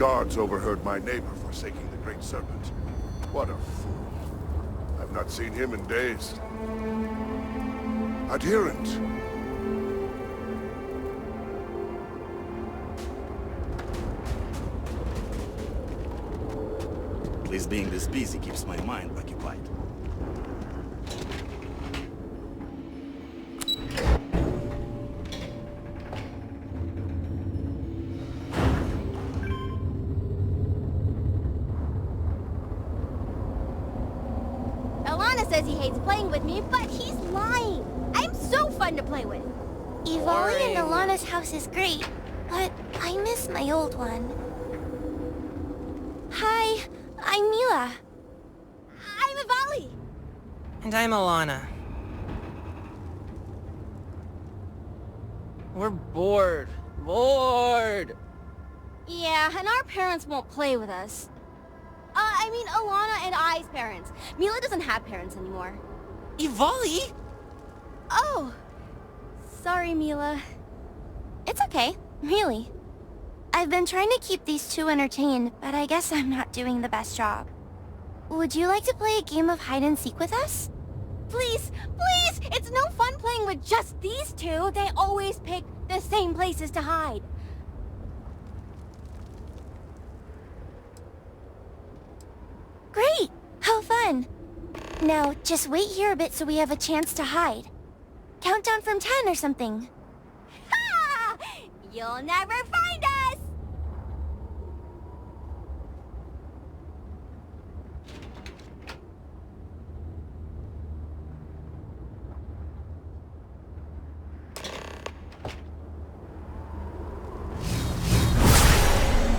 guards overheard my neighbor forsaking the Great Serpent. What a fool. I've not seen him in days. Adherent. At least being this busy keeps my mind occupied. Alana says he hates playing with me, but he's lying. I'm so fun to play with. Ivali and Alana's house is great, but I miss my old one. Hi, I'm Mila. I'm Ivali. And I'm Alana. We're bored. Bored! Yeah, and our parents won't play with us. I mean, Alana and I's parents. Mila doesn't have parents anymore. Ivali? Oh. Sorry, Mila. It's okay, really. I've been trying to keep these two entertained, but I guess I'm not doing the best job. Would you like to play a game of hide and seek with us? Please, please! It's no fun playing with just these two. They always pick the same places to hide. Great! How fun! Now, just wait here a bit so we have a chance to hide. Count down from 10 or something. Ha! You'll never find us!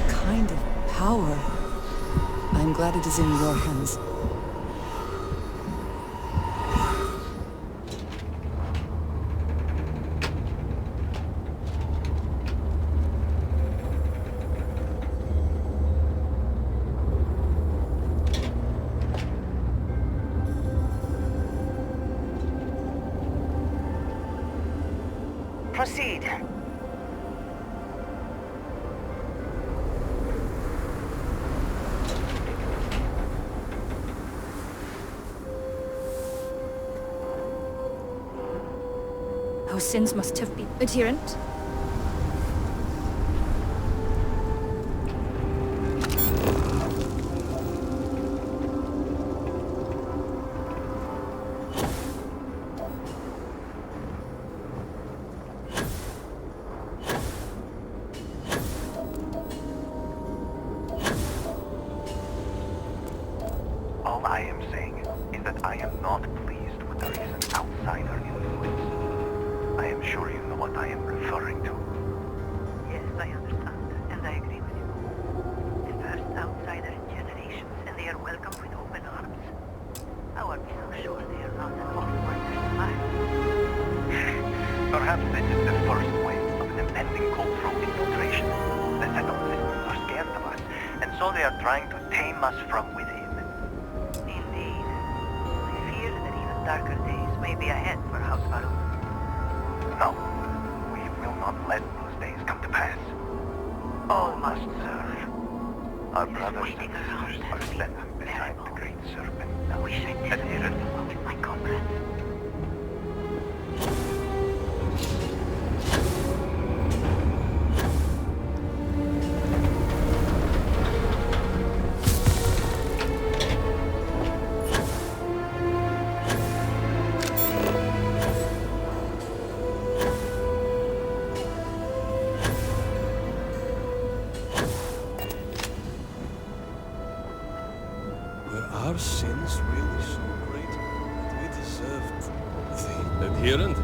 Kind of power. I'm glad it is in your hands. Proceed. Our sins must have been adherent. All I am saying is that I am not pleased with the recent outsider influence. I am sure you know what I am referring to. Yes, I understand, and I agree with you. The first outsider in generations, and they are welcomed with open arms. How are we so sure they are not an off-world smile? Perhaps this is the first wave of an impending cultural infiltration. The settled systems are scared of us, and so they are trying to tame us from within. Indeed. I fear that even darker days may be ahead for House Farouk. No, we will not let those days come to pass. All must serve. Our brothers and sisters are sent beside the Great Serpent. I wish I did Adherent. with my comrades. Were our sins really so great that we deserved the adherent?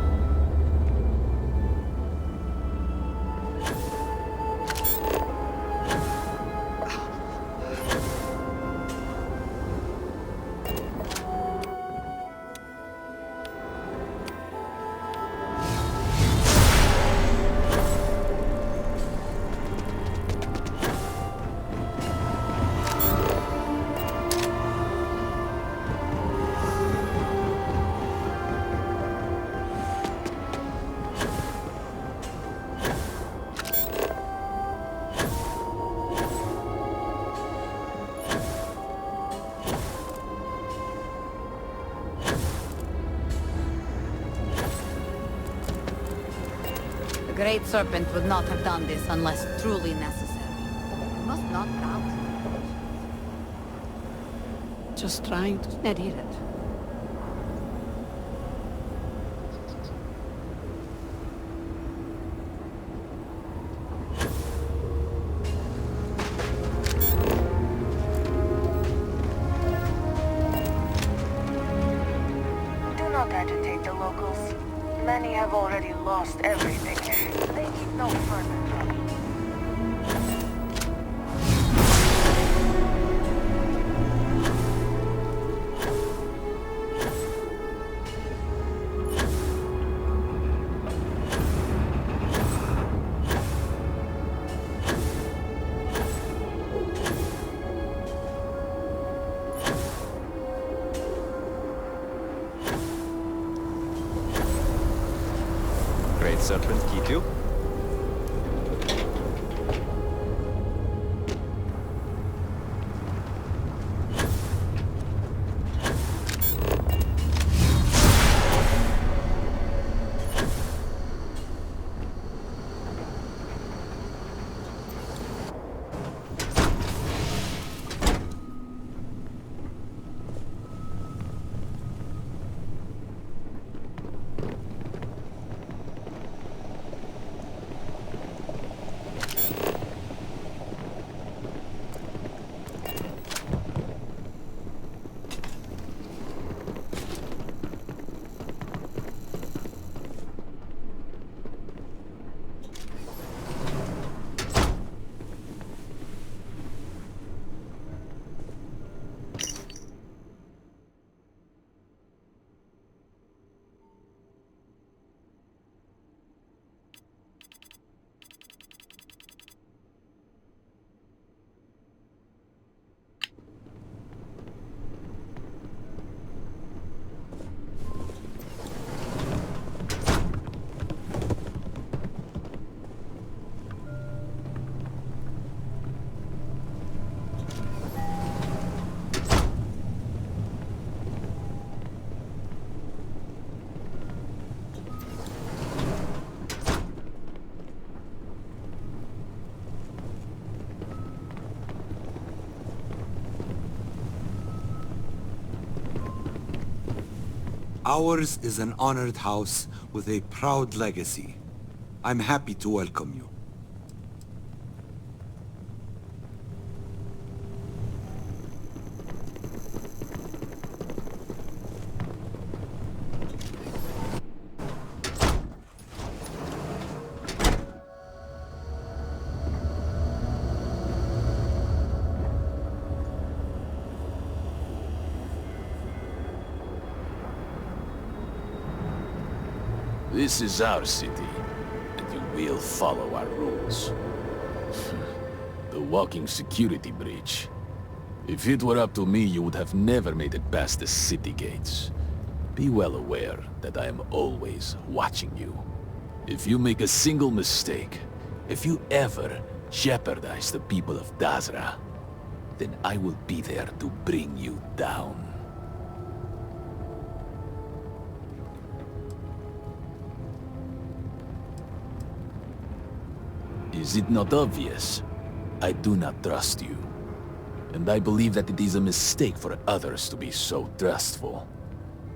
Great Serpent would not have done this unless truly necessary. You must not doubt. Just trying to steady it. Do not agitate the locals. Many have already lost everything. They need no further trouble. Great Serpent, Kitu. Ours is an honored house with a proud legacy. I'm happy to welcome you. This is our city, and you will follow our rules. The walking security breach. If it were up to me, you would have never made it past the city gates. Be well aware that I am always watching you. If you make a single mistake, if you ever jeopardize the people of Dazra, then I will be there to bring you down. Is it not obvious? I do not trust you. And I believe that it is a mistake for others to be so trustful.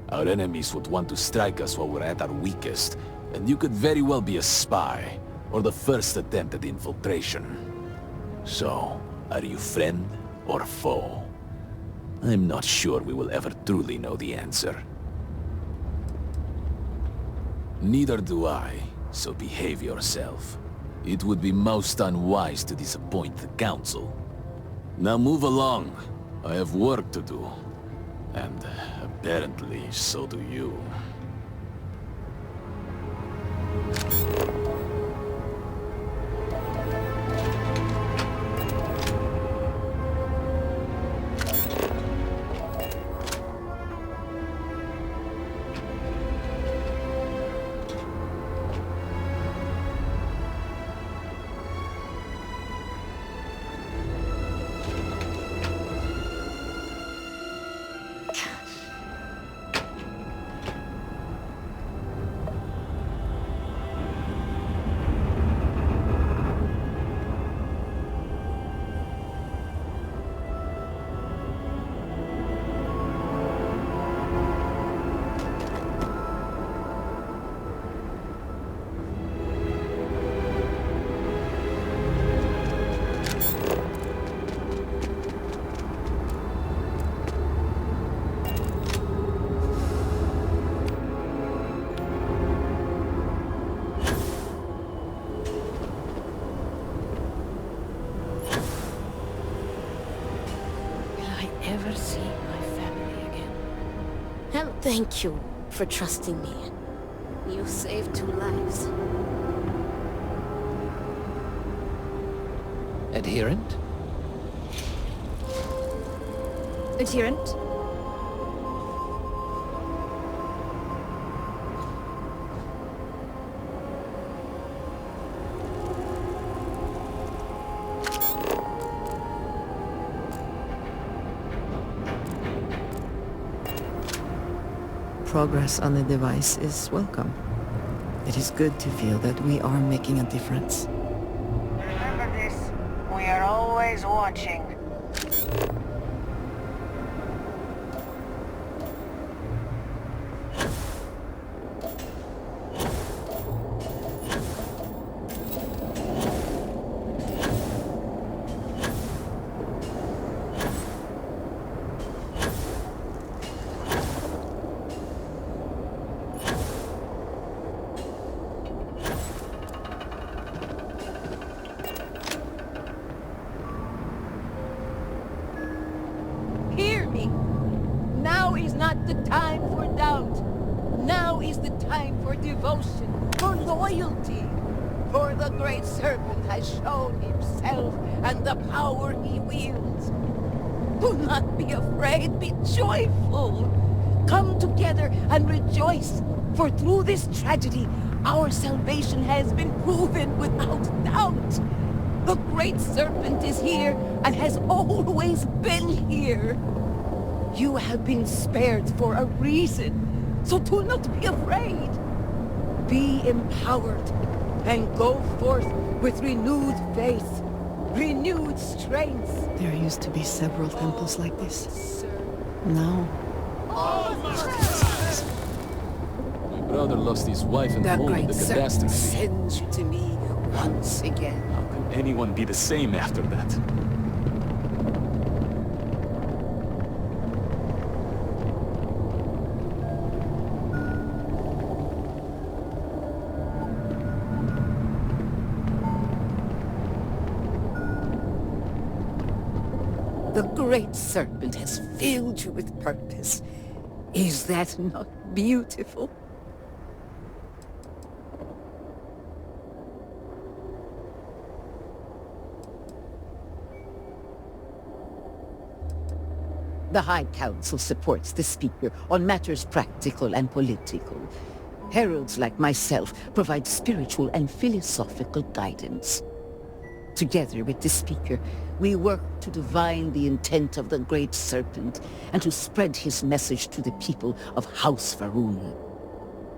Our enemies would want to strike us while we're at our weakest, and you could very well be a spy, or the first attempt at infiltration. So, are you friend or foe? I'm not sure we will ever truly know the answer. Neither do I, so behave yourself. It would be most unwise to disappoint the Council. Now move along. I have work to do. And apparently, so do you. ever see my family again. And thank you for trusting me. You saved 2 lives. Adherent? Adherent? Progress on the device is welcome. It is good to feel that we are making a difference. Remember this. We are always watching. Hear me! Now is not the time for doubt. Now is the time for devotion, for loyalty. For the Great Serpent has shown himself and the power he wields. Do not be afraid, be joyful. Come together and rejoice, for through this tragedy, our salvation has been proven without doubt. The Great Serpent is here and has always been here. You have been spared for a reason, so do not be afraid. Be empowered and go forth with renewed faith, renewed strength. There used to be several temples like this. Now... My brother lost his wife and The home in Great the Serpent catastrophe. sends you to me once again. How can anyone be the same after that? The Great Serpent has filled you with purpose. Is that not beautiful? The High Council supports the Speaker on matters practical and political. Heralds like myself provide spiritual and philosophical guidance. Together with the Speaker, we work to divine the intent of the Great Serpent and to spread his message to the people of House Varun.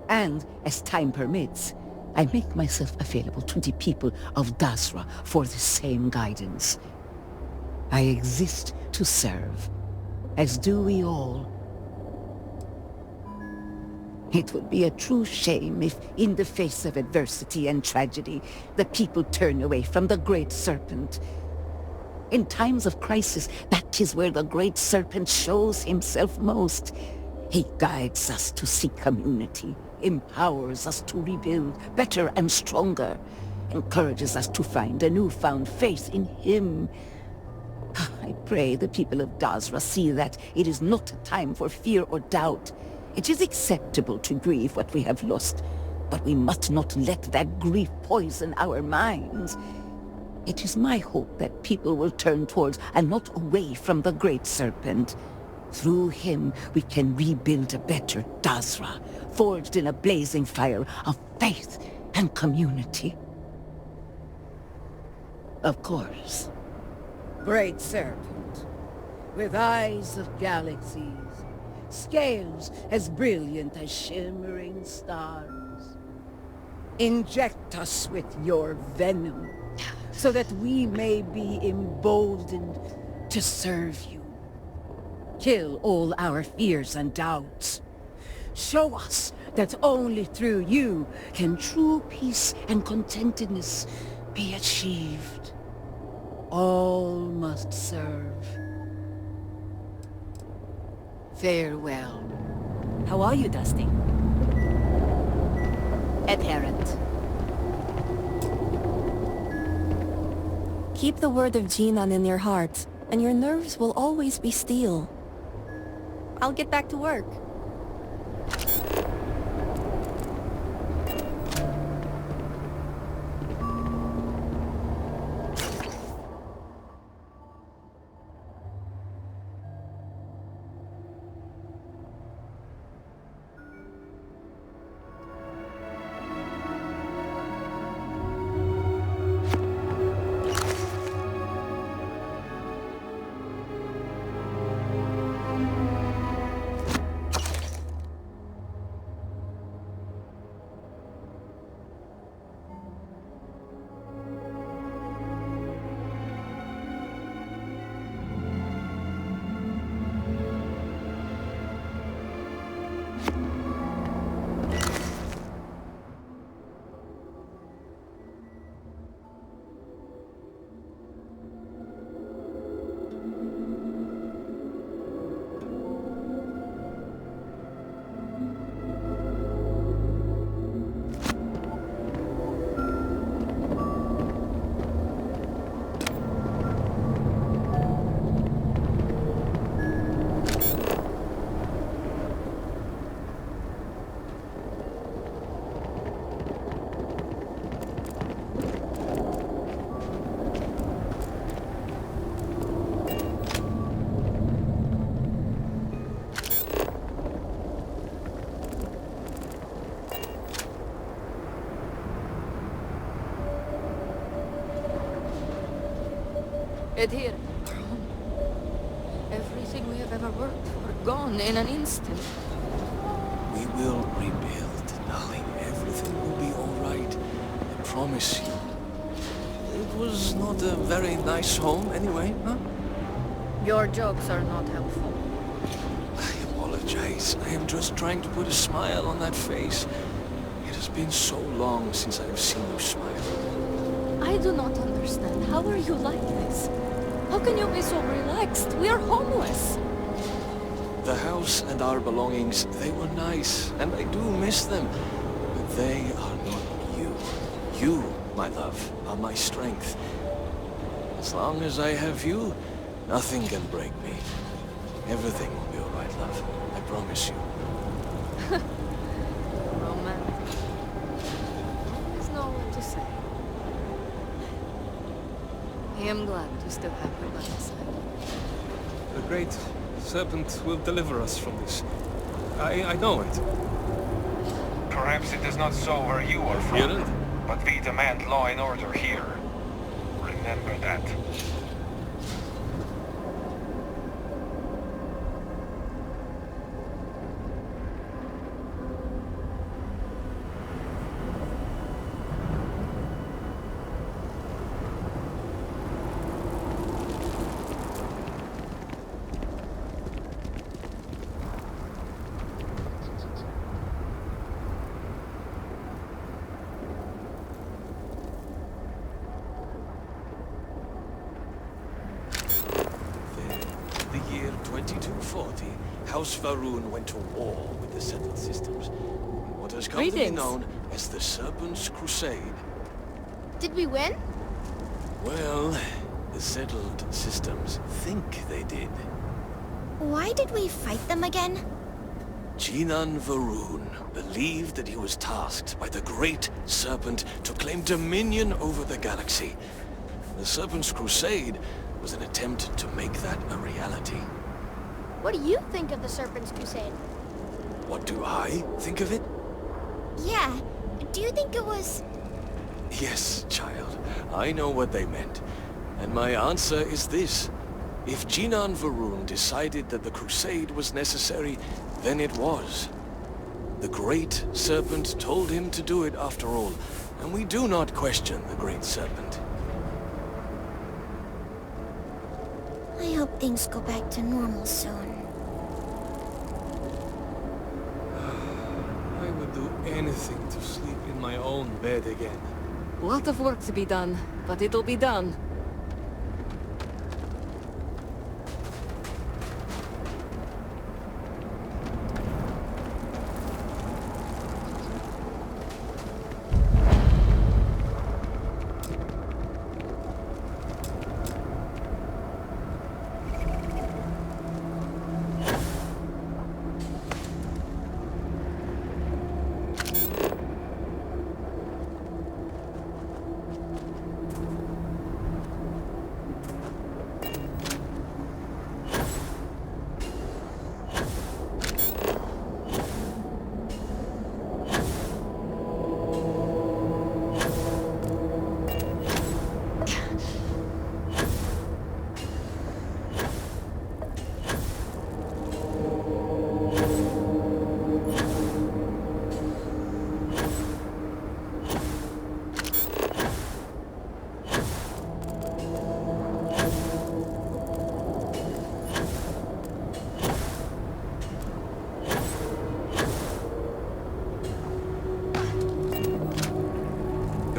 And, as time permits, I make myself available to the people of Dazra for the same guidance. I exist to serve, as do we all. It would be a true shame if, in the face of adversity and tragedy, the people turn away from the Great Serpent. In times of crisis, that is where the Great Serpent shows himself most. He guides us to seek community, empowers us to rebuild better and stronger, encourages us to find a newfound faith in him. I pray the people of Dazra see that it is not a time for fear or doubt. It is acceptable to grieve what we have lost, but we must not let that grief poison our minds. It is my hope that people will turn towards and not away from the Great Serpent. Through him, we can rebuild a better Dazra, forged in a blazing fire of faith and community. Of course, Great Serpent, with eyes of galaxies, scales as brilliant as shimmering stars. Inject us with your venom, so that we may be emboldened to serve you. Kill all our fears and doubts. Show us that only through you can true peace and contentedness be achieved. All must serve. Farewell. How are you, Dusty? Adherent. Keep the word of Genon in your heart. and your nerves will always be steel. I'll get back to work. Here. Everything we have ever worked for, gone in an instant. We will rebuild, darling. Everything will be all right. I promise you. It was not a very nice home anyway, huh? Your jokes are not helpful. I apologize. I am just trying to put a smile on that face. It has been so long since I have seen you smile. I do not understand. How are you like this? How can you be so relaxed? We are homeless. The house and our belongings, they were nice, and I do miss them. But they are not you. You, my love, are my strength. As long as I have you, nothing can break me. Everything will be all right, love. I promise you. Romantic. There's no what to say. I am glad to still have you by my side. The great serpent will deliver us from this. I know it. Perhaps it is not so where you are from, Hear it? but we demand law and order here. Remember that. The year 2240, House Varun went to war with the settled systems. In what has come to be Greetings. known as the Serpent's Crusade. Did we win? Well, the settled systems think they did. Why did we fight them again? Jinan Varun believed that he was tasked by the Great Serpent to claim dominion over the galaxy. The Serpent's Crusade was an attempt to make that a reality. What do you think of the Serpent's Crusade? What do I think of it? Yeah. Do you think it was... Yes, child. I know what they meant. And my answer is this. If Jinan Varun decided that the Crusade was necessary, then it was. The Great Serpent told him to do it after all, and we do not question the Great Serpent. I hope things go back to normal soon. I would do anything to sleep in my own bed again. Lot of work to be done, but it'll be done.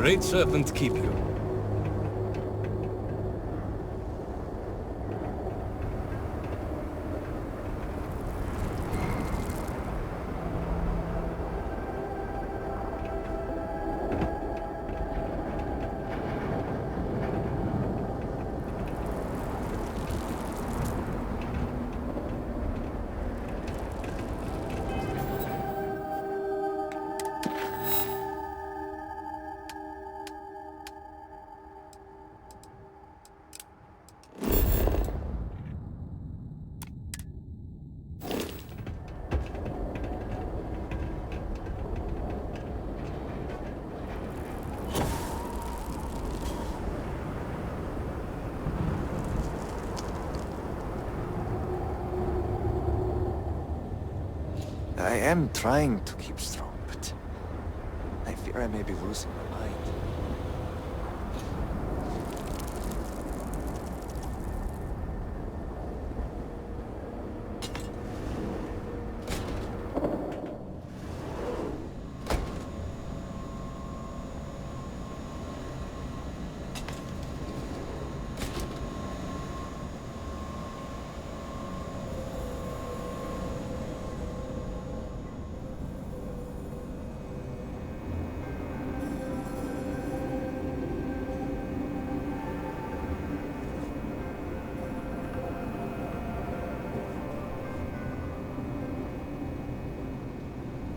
Great Serpent keep you. I am trying to keep strong, but I fear I may be losing my mind.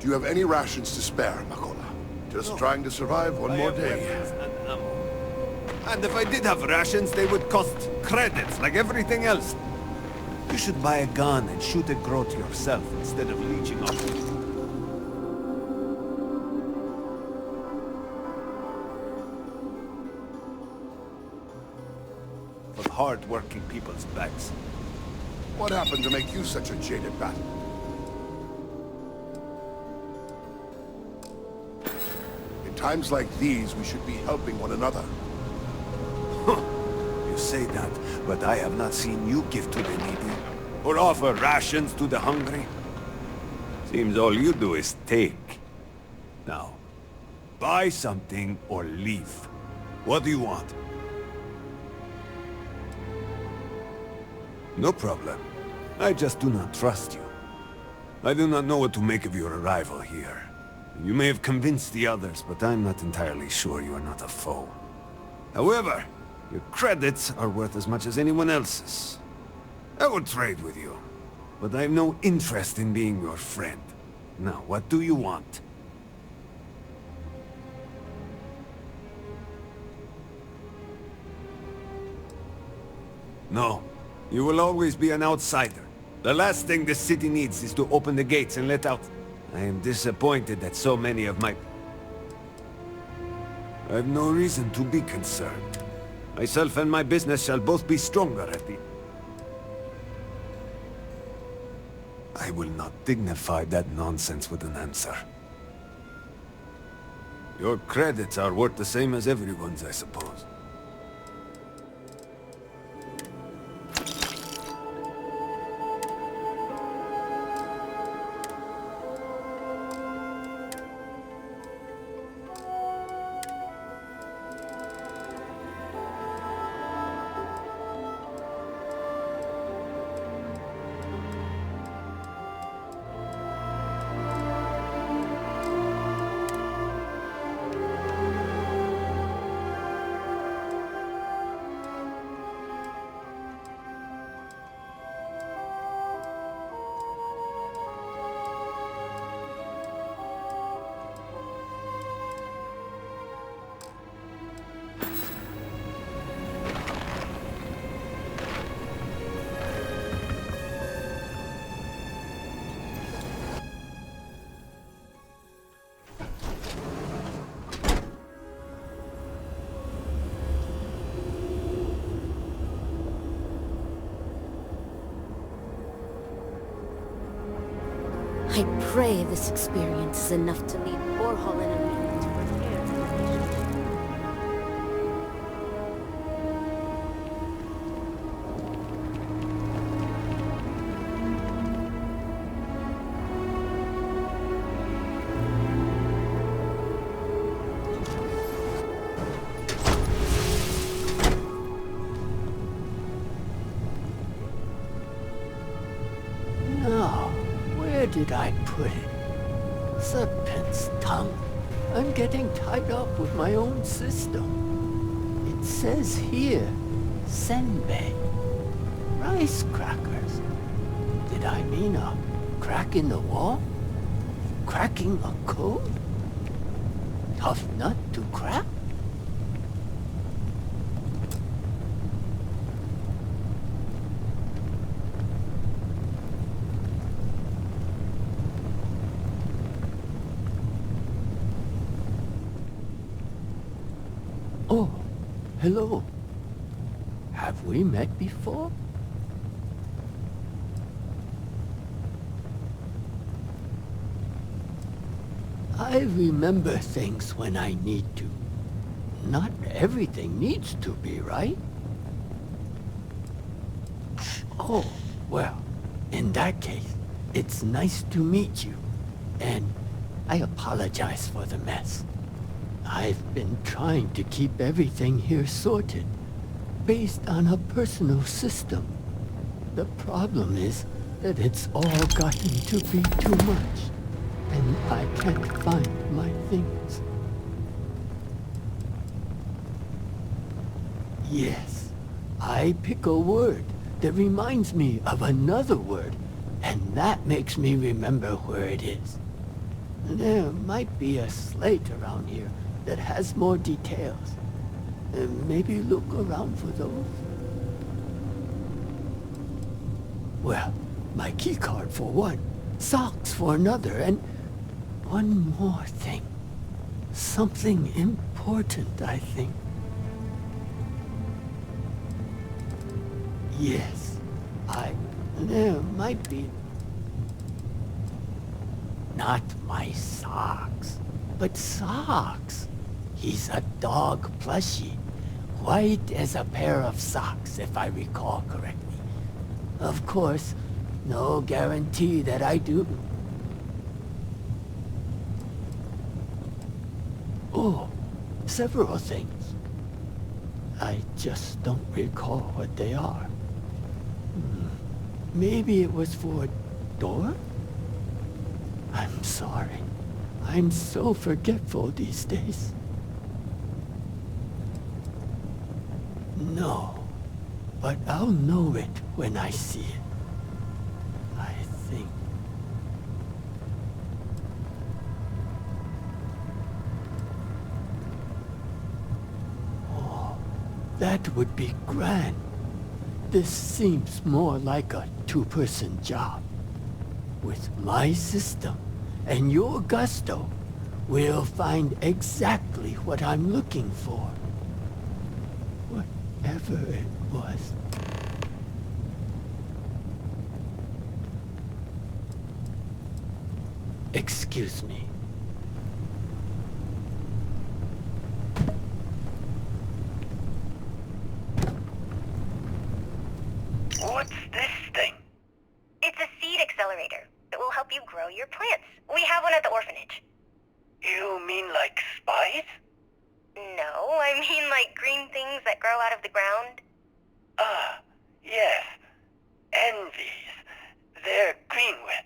Do you have any rations to spare, Makola? Just trying to survive one more day. And if I did have rations, they would cost credits, like everything else. You should buy a gun and shoot a growth yourself, instead of leeching off it. Of hard-working people's backs. What happened to make you such a jaded bat? In times like these, we should be helping one another. You say that, but I have not seen you give to the needy, or offer rations to the hungry. Seems all you do is take. Now, buy something or leave. What do you want? No problem. I just do not trust you. I do not know what to make of your arrival here. You may have convinced the others, but I'm not entirely sure you are not a foe. However, your credits are worth as much as anyone else's. I would trade with you, but I have no interest in being your friend. Now, what do you want? No. You will always be an outsider. The last thing the city needs is to open the gates and let out... I am disappointed that so many of my... I have no reason to be concerned. Myself and my business shall both be stronger at the... I will not dignify that nonsense with an answer. Your credits are worth the same as everyone's, I suppose. I pray this experience is enough to lead Borhol and Amelia to prepare for the mission. did I put it? Serpent's tongue. I'm getting tied up with my own system. It says here, senbei. Rice crackers. Did I mean a crack in the wall? Cracking a code? Tough nut to crack? Oh, hello. Have we met before? I remember things when I need to. Not everything needs to be, right? Oh, well, in that case, it's nice to meet you. And I apologize for the mess. I've been trying to keep everything here sorted, based on a personal system. The problem is that it's all gotten to be too much, and I can't find my things. Yes, I pick a word that reminds me of another word, and that makes me remember where it is. There might be a slate around here that has more details. Maybe look around for those. Well, my keycard for one, socks for another, and one more thing. Something important, I think. Yes, there might be... Not my socks, but socks. He's a dog plushie. White as a pair of socks, if I recall correctly. Of course, no guarantee that I do. Oh, several things. I just don't recall what they are. Maybe it was for a door? I'm sorry. I'm so forgetful these days. No, but I'll know it when I see it. I think. Oh, that would be grand. This seems more like a two-person job. With my system and your gusto, we'll find exactly what I'm looking for. Whatever it was. Excuse me. What's this thing? It's a seed accelerator that will help you grow your plants. We have one at the orphanage. You mean like spies? No, I mean like green things that grow out of the ground. Ah, yes. Envies. They're green with.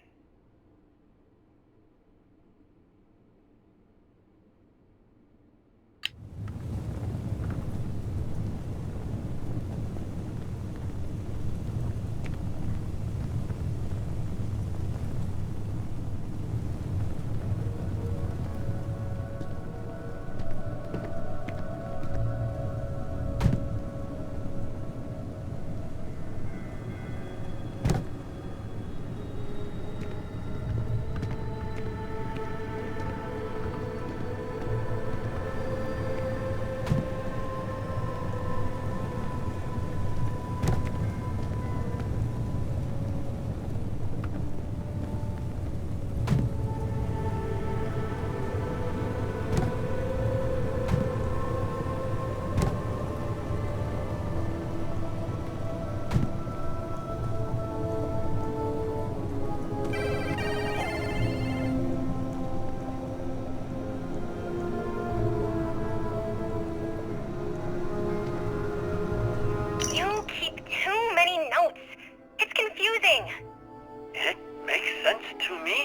It makes sense to me.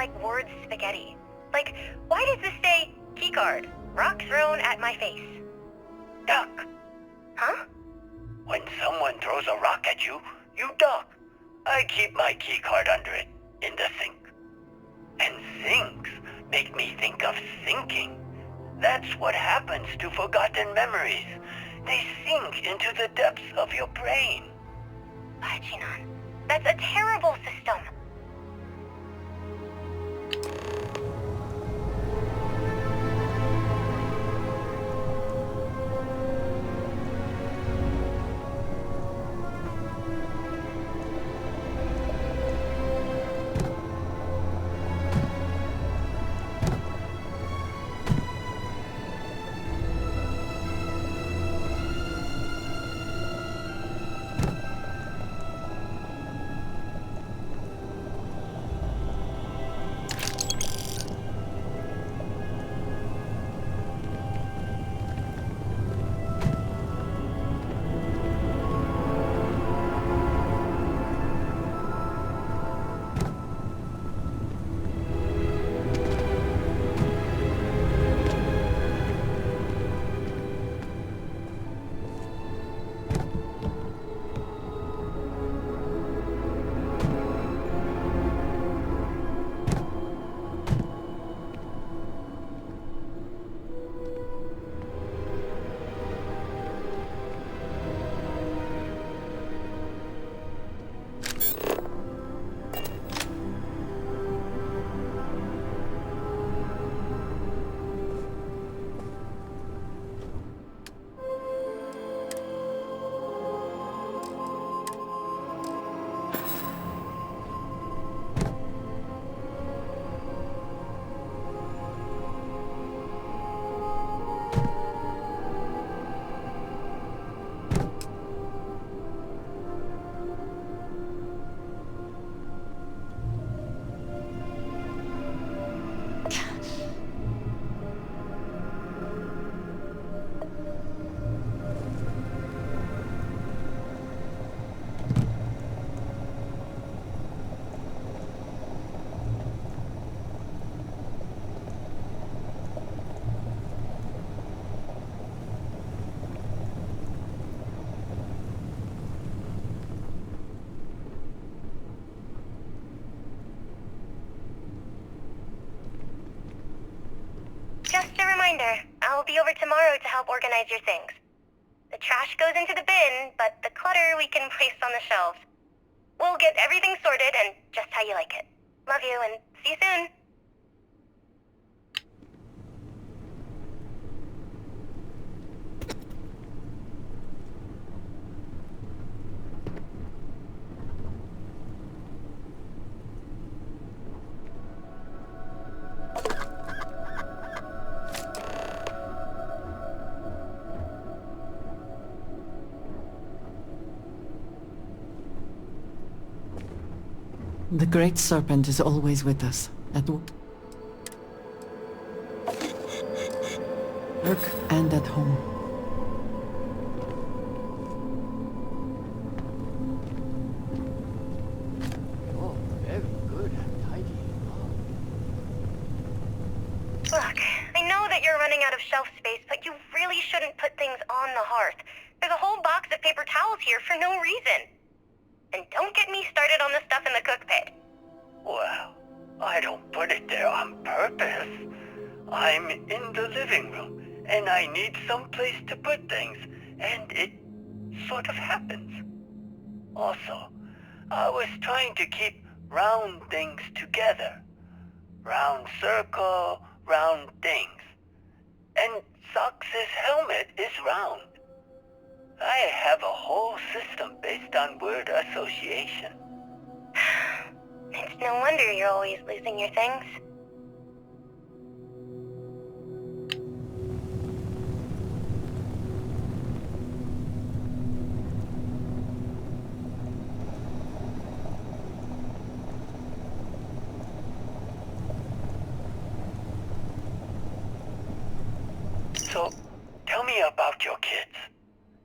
like word spaghetti. Like, why does this say, keycard, rock thrown at my face? Duck. Huh? When someone throws a rock at you, you duck. I keep my keycard under it, in the sink. And sinks make me think of sinking. That's what happens to forgotten memories. They sink into the depths of your brain. Pachinon, that's a terrible system. Just a reminder, I'll be over tomorrow to help organize your things. The trash goes into the bin, but the clutter we can place on the shelves. We'll get everything sorted and just how you like it. Love you and see you soon. The Great Serpent is always with us, at work and at home. Oh, very good at tidying up. Look, I know that you're running out of shelf space, but you really shouldn't put things on the hearth. There's a whole box of paper towels here for no reason. And don't get me started on the stuff in the cook pit. Well, I don't put it there on purpose. I'm in the living room, and I need some place to put things, and it sort of happens. Also, I was trying to keep round things together. Round circle, round things. And Sox's helmet is round. I have a whole system based on word association. It's no wonder you're always losing your things. So, tell me about your kids.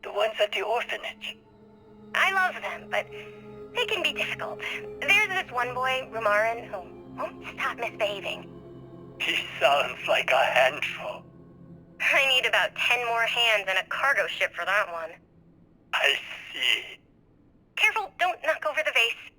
The ones at the orphanage. I love them, but they can be difficult. There's this one boy, Rumarin, who won't stop misbehaving. He sounds like a handful. I need about 10 more hands and a cargo ship for that one. I see. Careful, don't knock over the vase.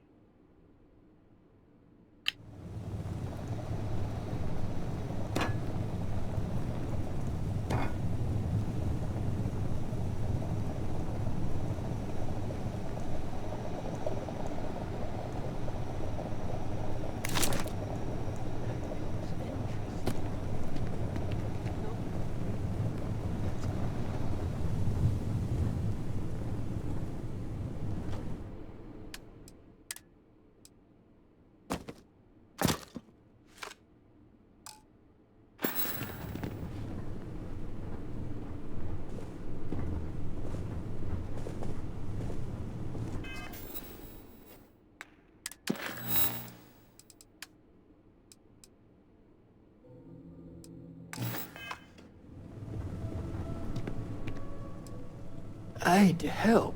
I'd help,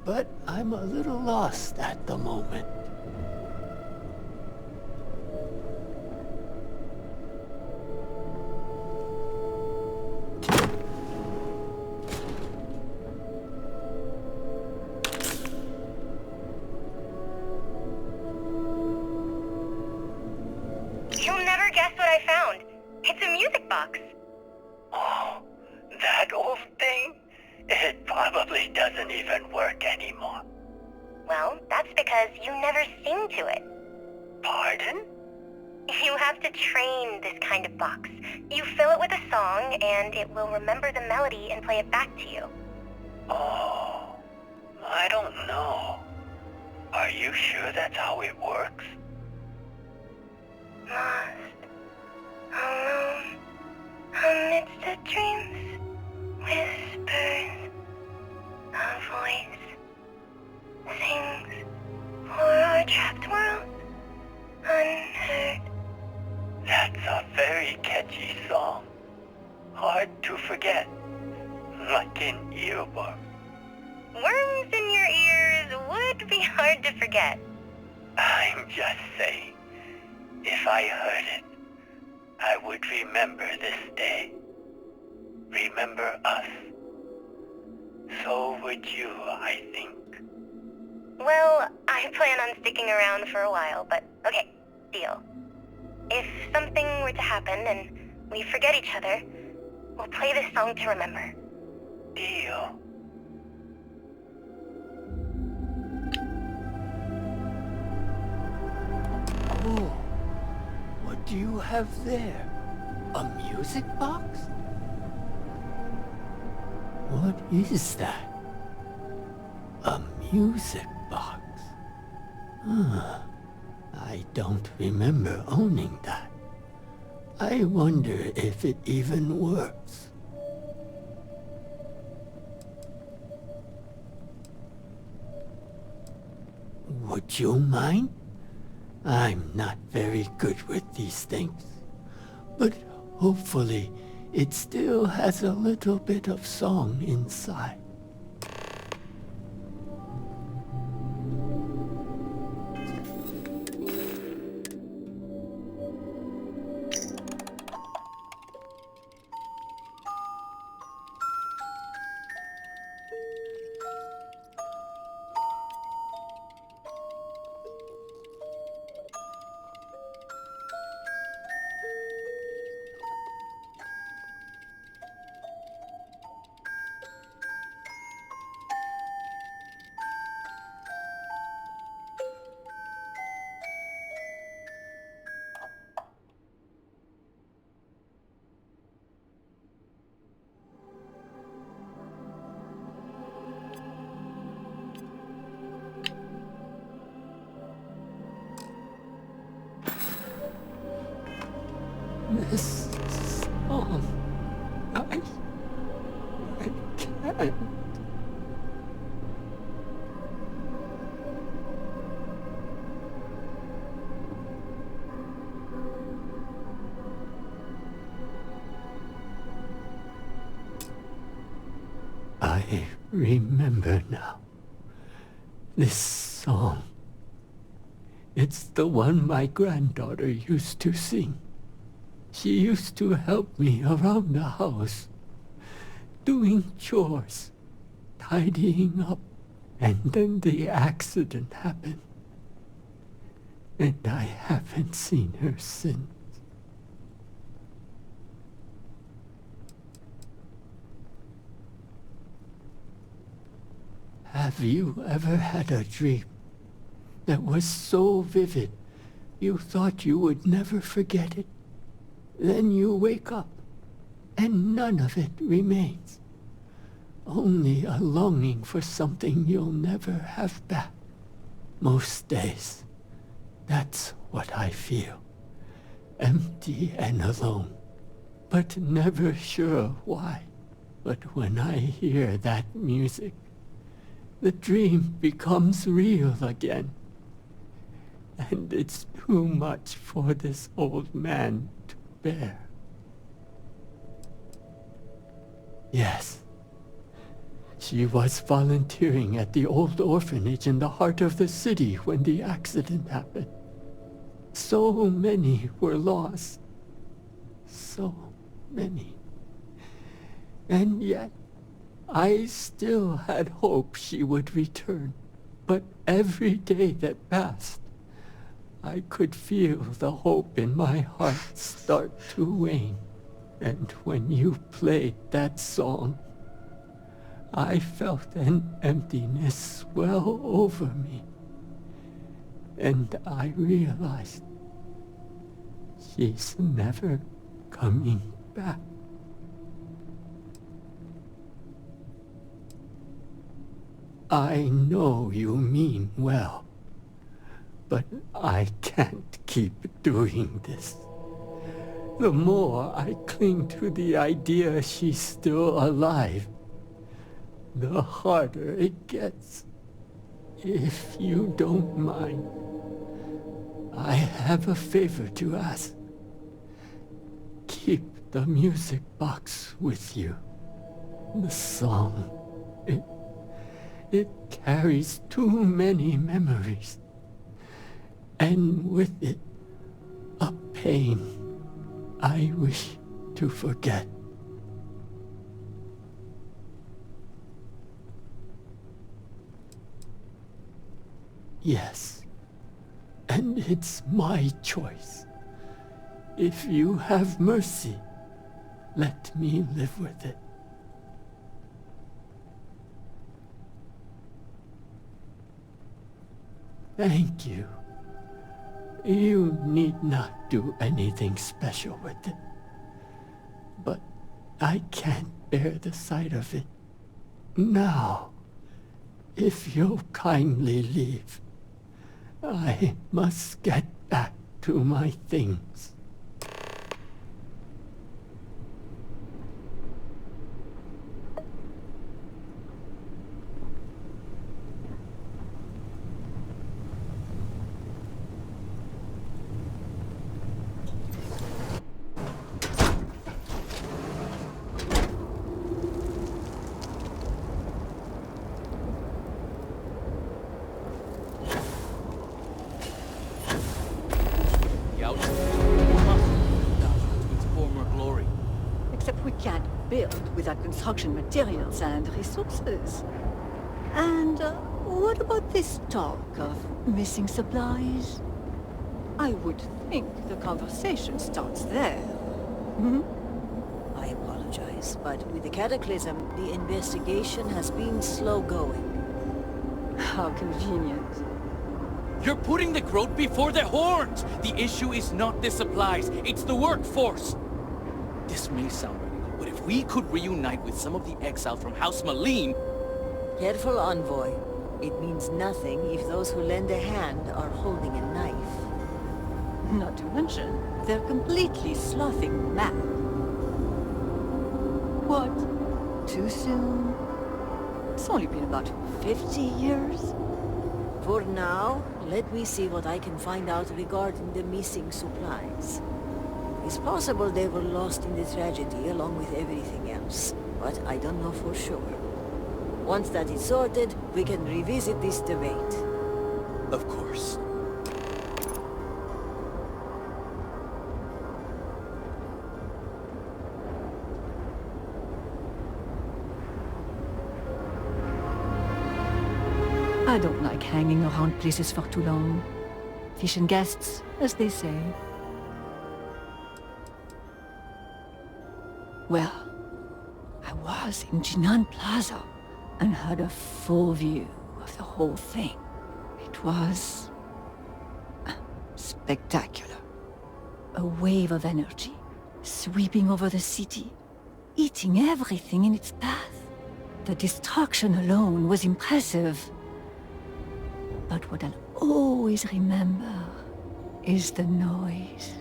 but I'm a little lost at the moment. You'll never guess what I found. It's a music box. Oh, that old thing? It probably doesn't even work anymore. Well, that's because you never sing to it. Pardon? You have to train this kind of box. You fill it with a song, and it will remember the melody and play it back to you. Oh, I don't know. Are you sure that's how it works? Lost, alone, amidst the dreams, whispers, a voice sings for our trapped world, unheard. That's a very catchy song. Hard to forget. Like an earworm. Worms in your ears would be hard to forget. I'm just saying, if I heard it, I would remember this day. Remember us. So would you, I think. Well, I plan on sticking around for a while, but okay, deal. If something were to happen and we forget each other, we'll play this song to remember. Deal. Oh, what do you have there? A music box? What is that? A music box? Huh. I don't remember owning that. I wonder if it even works. Would you mind? I'm not very good with these things, but hopefully it still has a little bit of song inside. This song, I can't. I remember now. This song, It's the one my granddaughter used to sing. She used to help me around the house, doing chores, tidying up, and then the accident happened. And I haven't seen her since. Have you ever had a dream that was so vivid you thought you would never forget it? Then you wake up, and none of it remains. Only a longing for something you'll never have back. Most days, that's what I feel. Empty and alone, but never sure why. But when I hear that music, the dream becomes real again. And it's too much for this old man to bear. Yes. She was volunteering at the old orphanage in the heart of the city when the accident happened. So many were lost. So many. And yet, I still had hope she would return. But every day that passed, I could feel the hope in my heart start to wane. And when you played that song, I felt an emptiness swell over me. And I realized she's never coming back. I know you mean well, but I can't keep doing this. The more I cling to the idea she's still alive, the harder it gets. If you don't mind, I have a favor to ask. Keep the music box with you. The song, it carries too many memories. And with it, a pain I wish to forget. Yes, and it's my choice. If you have mercy, let me live with it. Thank you. You need not do anything special with it. But I can't bear the sight of it. Now, if you'll kindly leave, I must get back to my things. Without construction materials and resources. And what about this talk of missing supplies? I would think the conversation starts there. Hmm? I apologize, but with the cataclysm, the investigation has been slow going. How convenient. You're putting the growth before the horns! The issue is not the supplies, it's the workforce! This may sound radical, but if we could reunite with some of the exile from House Malene... Careful, Envoy. It means nothing if those who lend a hand are holding a knife. Not to mention, they're completely sloughing mad. What? Too soon? It's only been about 50 years? For now, let me see what I can find out regarding the missing supplies. It's possible they were lost in the tragedy along with everything else, but I don't know for sure. Once that is sorted, we can revisit this debate. Of course. like hanging around places for too long. Fish and guests, as they say. Well, I was in Jinan Plaza and had a full view of the whole thing. It was spectacular. A wave of energy sweeping over the city, eating everything in its path. The destruction alone was impressive. But what I'll always remember is the noise.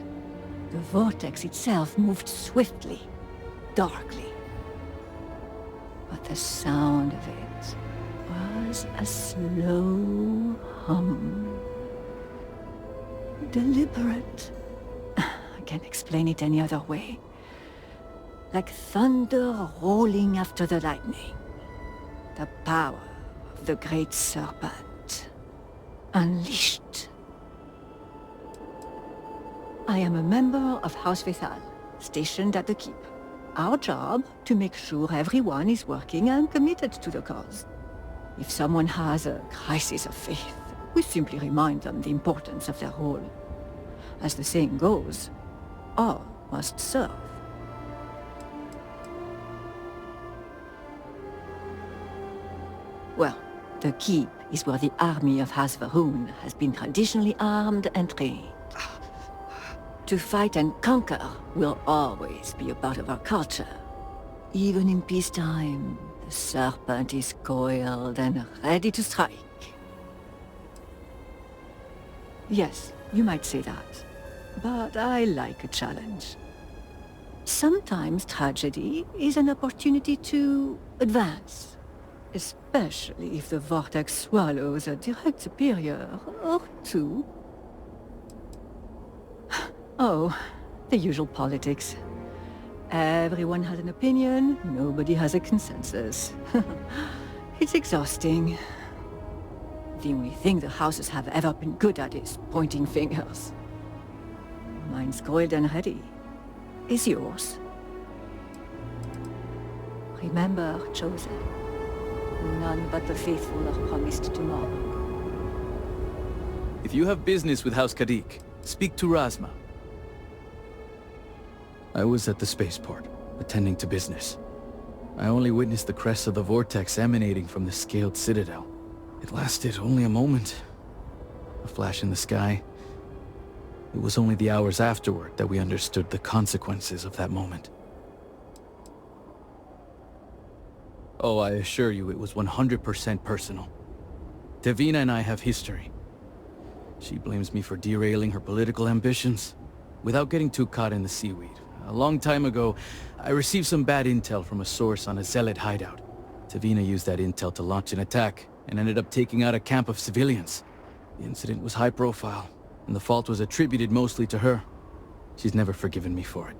The vortex itself moved swiftly, darkly. But the sound of it was a slow hum. Deliberate. I can't explain it any other way. Like thunder rolling after the lightning. The power of the great serpent. Unleashed. I am a member of House Vethal, stationed at the keep. Our job, to make sure everyone is working and committed to the cause. If someone has a crisis of faith, we simply remind them the importance of their role. As the saying goes, all must serve. Well, the keep is where the army of House Vahun has been traditionally armed and trained. To fight and conquer will always be a part of our culture. Even in peacetime, the serpent is coiled and ready to strike. Yes, you might say that, but I like a challenge. Sometimes tragedy is an opportunity to advance, especially if the vortex swallows a direct superior or two. Oh, the usual politics. Everyone has an opinion, nobody has a consensus. It's exhausting. The only thing the houses have ever been good at is pointing fingers. Mine's coiled and ready. Is yours? Remember, Chosen. None but the faithful are promised tomorrow. If you have business with House Kadik, speak to Razma. I was at the spaceport, attending to business. I only witnessed the crest of the vortex emanating from the scaled citadel. It lasted only a moment. A flash in the sky. It was only the hours afterward that we understood the consequences of that moment. Oh, I assure you it was 100% personal. Davina and I have history. She blames me for derailing her political ambitions, without getting too caught in the seaweed. A long time ago, I received some bad intel from a source on a zealot hideout. Davina used that intel to launch an attack, and ended up taking out a camp of civilians. The incident was high profile, and the fault was attributed mostly to her. She's never forgiven me for it.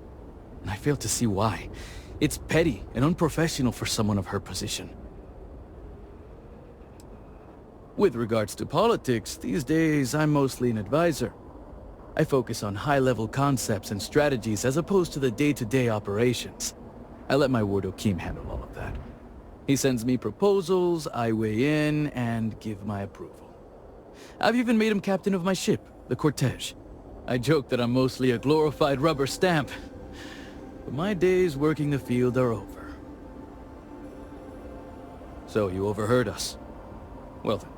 And I fail to see why. It's petty and unprofessional for someone of her position. With regards to politics, these days I'm mostly an advisor. I focus on high-level concepts and strategies as opposed to the day-to-day operations. I let my ward Okim handle all of that. He sends me proposals, I weigh in, and give my approval. I've even made him captain of my ship, the Cortege. I joke that I'm mostly a glorified rubber stamp. But my days working the field are over. So you overheard us. Well then,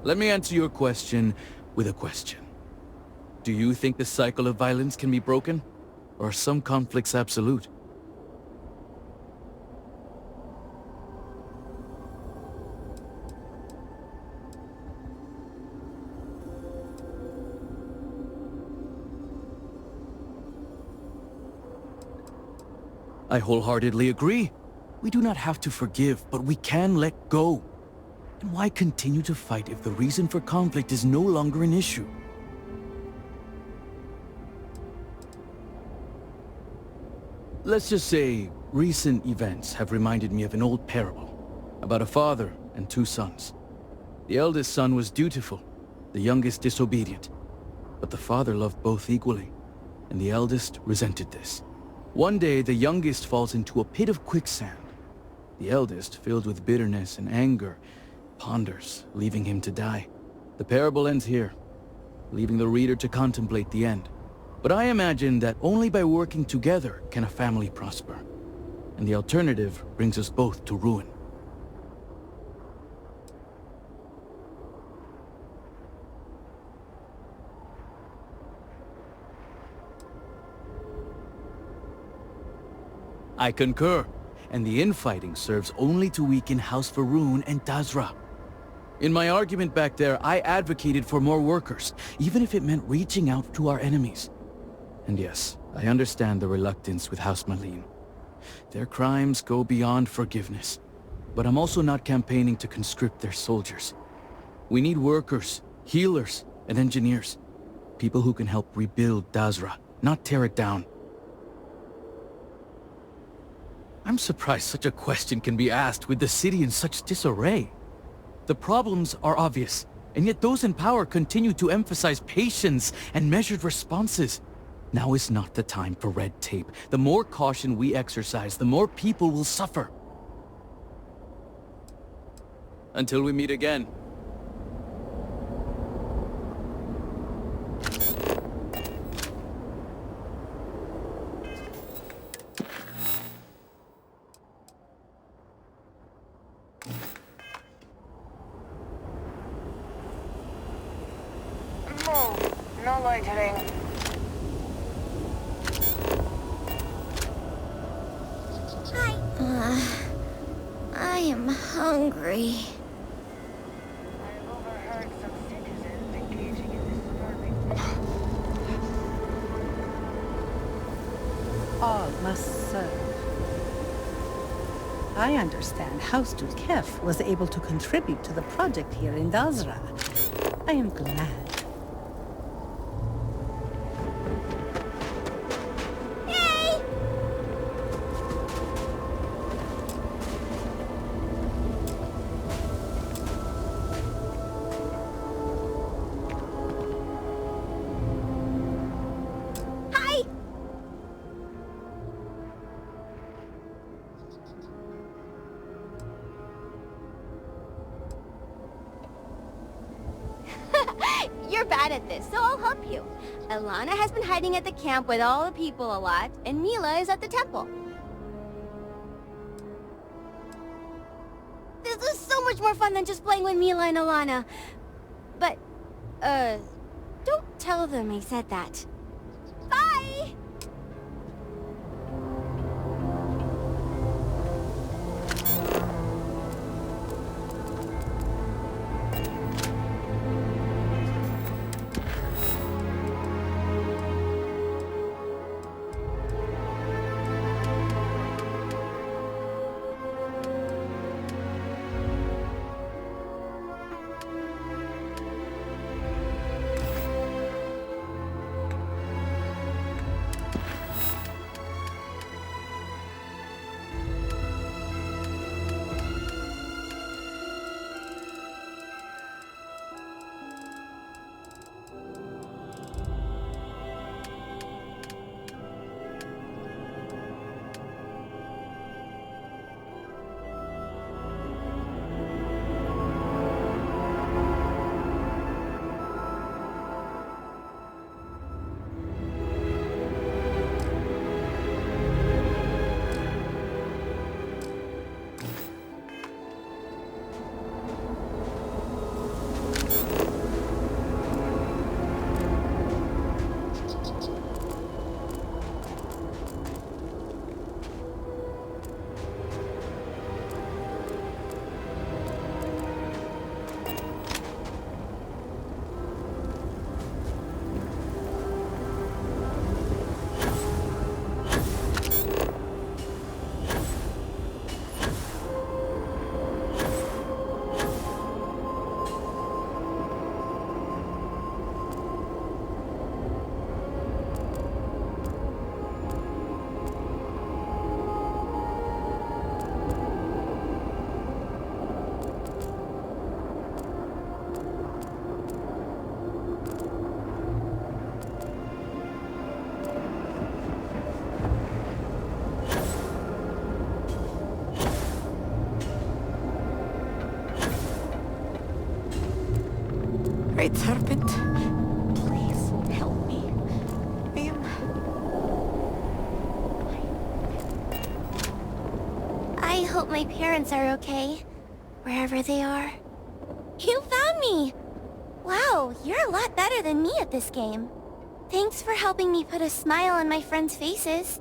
let me answer your question with a question. Do you think the cycle of violence can be broken? Or are some conflicts absolute? I wholeheartedly agree. We do not have to forgive, but we can let go. And why continue to fight if the reason for conflict is no longer an issue? Let's just say, recent events have reminded me of an old parable about a father and two sons. The eldest son was dutiful, the youngest disobedient. But the father loved both equally, and the eldest resented this. One day, the youngest falls into a pit of quicksand. The eldest, filled with bitterness and anger, ponders, leaving him to die. The parable ends here, leaving the reader to contemplate the end. But I imagine that only by working together can a family prosper. And the alternative brings us both to ruin. I concur, and the infighting serves only to weaken House Faroon and Dazra. In my argument back there, I advocated for more workers, even if it meant reaching out to our enemies. And yes, I understand the reluctance with House Malin. Their crimes go beyond forgiveness. But I'm also not campaigning to conscript their soldiers. We need workers, healers, and engineers. People who can help rebuild Dazra, not tear it down. I'm surprised such a question can be asked with the city in such disarray. The problems are obvious, and yet those in power continue to emphasize patience and measured responses. Now is not the time for red tape. The more caution we exercise, the more people will suffer. Until we meet again. No loitering. I am hungry. I've overheard some citizens engaging in disturbing. All must serve. I understand House Dulkef was able to contribute to the project here in Dazra. I am glad. You're bad at this, so I'll help you. Alana has been hiding at the camp with all the people a lot, and Mila is at the temple. This is so much more fun than just playing with Mila and Alana. But, don't tell them I said that. Bye! Great Serpent, please help me. I am... I hope my parents are okay, wherever they are. You found me! Wow, you're a lot better than me at this game. Thanks for helping me put a smile on my friends' faces.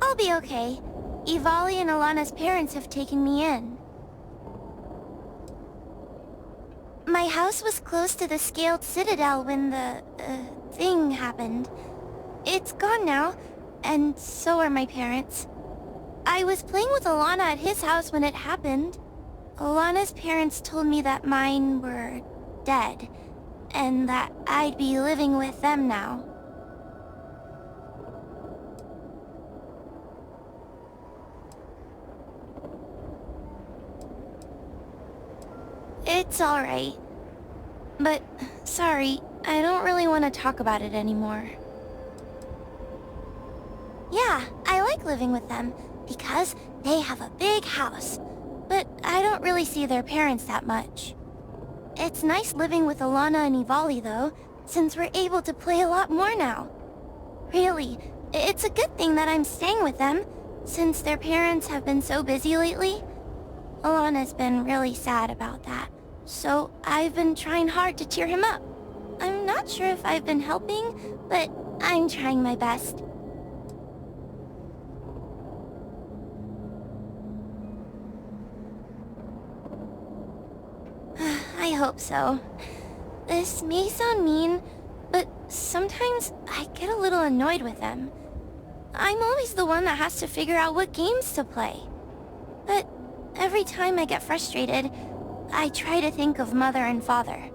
I'll be okay. Ivali and Alana's parents have taken me in. My house was close to the Scaled Citadel when the, thing happened. It's gone now, and so are my parents. I was playing with Alana at his house when it happened. Alana's parents told me that mine were dead, and that I'd be living with them now. It's alright. But, sorry, I don't really want to talk about it anymore. Yeah, I like living with them, because they have a big house. But I don't really see their parents that much. It's nice living with Alana and Ivali, though, since we're able to play a lot more now. Really, it's a good thing that I'm staying with them, since their parents have been so busy lately. Alana's been really sad about that, so I've been trying hard to cheer him up. I'm not sure if I've been helping, but I'm trying my best. I hope so. This may sound mean, but sometimes I get a little annoyed with them. I'm always the one that has to figure out what games to play. But every time I get frustrated, I try to think of Mother and Father.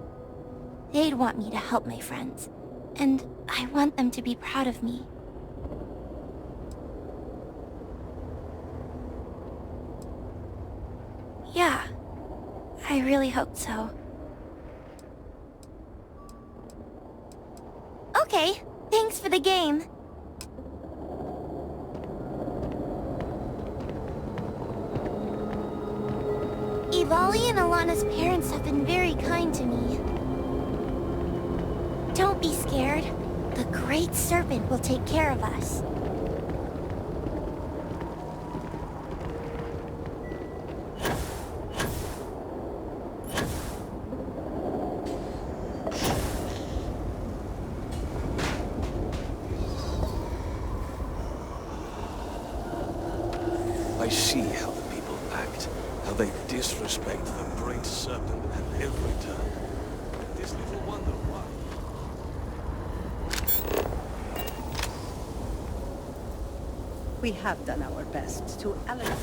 They'd want me to help my friends, and I want them to be proud of me. Yeah, I really hope so. Okay, thanks for the game. Ivali and Alana's parents have been very kind to me. Don't be scared. The Great Serpent will take care of us. I see how the people act, how they disrespect the Great Serpent at every turn. It is little wonder why. We have done our best to allocate.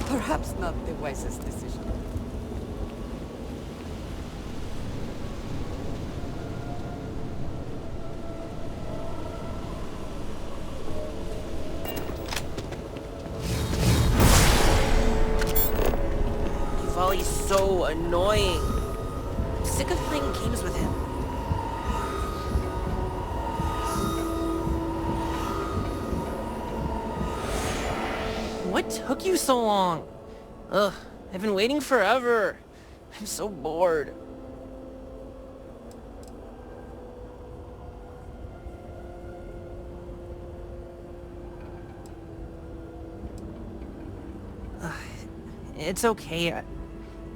Perhaps not the wisest decision. Ivali's so annoying. I'm sick of playing games with him. What took you so long? Ugh, I've been waiting forever. I'm so bored. It's okay.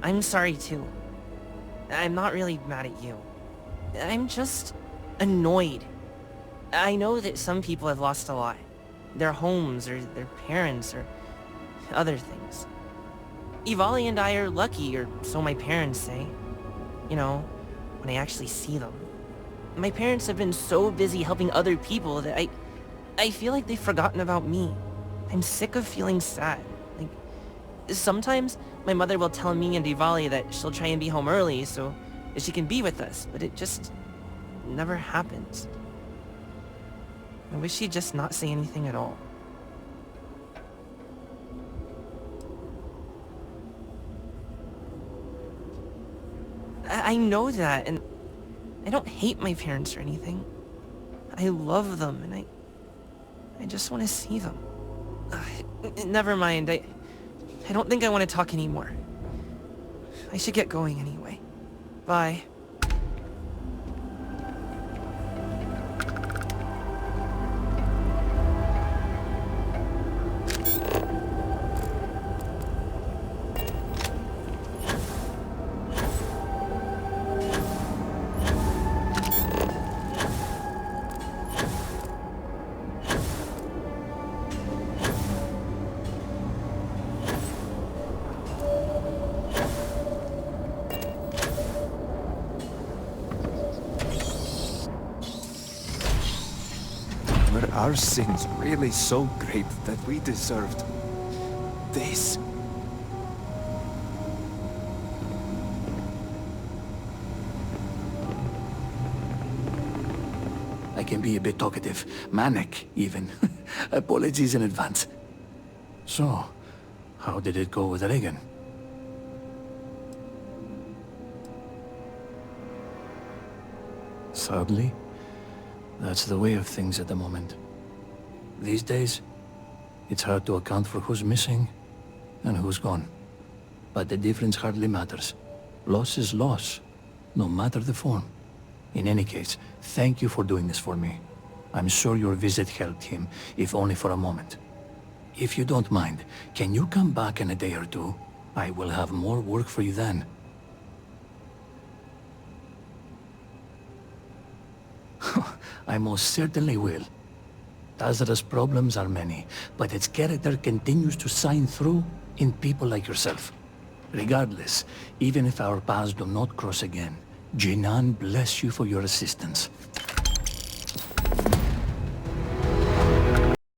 I'm sorry too. I'm not really mad at you. I'm just annoyed. I know that some people have lost a lot. Their homes, or their parents, or other things. Ivali and I are lucky, or so my parents say. You know, when I actually see them. My parents have been so busy helping other people that I feel like they've forgotten about me. I'm sick of feeling sad. Like, sometimes my mother will tell me and Ivali that she'll try and be home early so that she can be with us, but it just never happens. I wish he'd just not say anything at all. I know that, and I don't hate my parents or anything. I love them, and I just want to see them. Never mind, I don't think I want to talk anymore. I should get going anyway. Bye. Were our sins really so great that we deserved this? I can be a bit talkative, manic even. Apologies in advance. So, how did it go with Reagan? Sadly, that's the way of things at the moment. These days, it's hard to account for who's missing and who's gone. But the difference hardly matters. Loss is loss, no matter the form. In any case, thank you for doing this for me. I'm sure your visit helped him, if only for a moment. If you don't mind, can you come back in a day or two? I will have more work for you then. I most certainly will. Tazra's problems are many, but its character continues to shine through in people like yourself. Regardless, even if our paths do not cross again, Jinan bless you for your assistance.